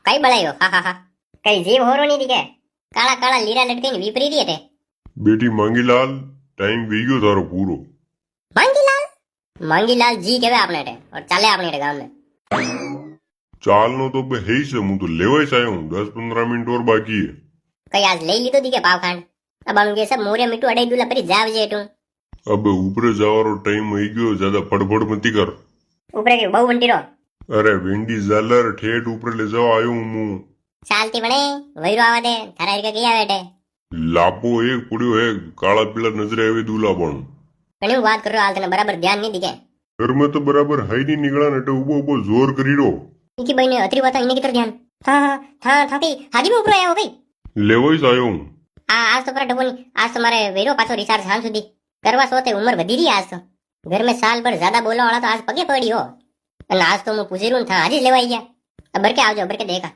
કઈ બળાયો હા હા હા કઈ જીવ હોરો નહીં દીકે કાળા કાળા લીરા લટકીને વિપરી દી તે બેટી માંગીલાલ ટાઈમ વી ગયો તારો પૂરો. માંગીલાલ માંગીલાલ જી કેવે આપણે તે ઓર ચાલે આપણે તે ગામ में ચાલનો તો બે હે છે હું તો લેવાય આવ્યો હું 10-15 મિનિટ ઓર બાકી હે. કઈ આજ લઈ લીધો દીકે પાવખાંડ અબાણું કે સબ મોરે મીઠું અડાઈ દુલા પરી જાવજે તું અબે ઉપરે જવાનો ટાઈમ આવી ગયો જ્યાદા પડબડ મતી કર. ઉપરે કે બહુ વંટીરો અરે વેન્ડી ઝાલર ઠેઠ ઉપરે લઈ જવા આવ્યો હું. ચાલતી બણે વૈરો આવા દે થારા કે ગયા બેઠે લાપો એક પડ્યો હે કાળા પીળા નજરે આવી દુલા પણ ઘણી વાત કરો હાલ તને બરાબર ધ્યાન નહીં દીકે ઘરમાં તો બરાબર હાઈ ની નીકળ્યા ને એટલે ઉભો ઉભો જોર કરી રહ્યો. ઈકી ભાઈ ને અતરી વાત ઇને કિતર ધ્યાન હા હા હા થાતી હાજી में ઉપર આવ્યો કઈ લેવાય આવ્યો હું. આજ તો પર ડબોની આજ તો મારે વેરો પાછો રિચાર્જ હાલ સુધી કરવા સોતે ઉંમર વધી રહી આજ તો घर में साल भर ज्यादा बोला वाला तो आज पगे पड़ी हो અને આજ તો હું પૂછી રહ્યું ને હાજી લેવા આવી ગયા અબર કે આવજો અબર કે દેખા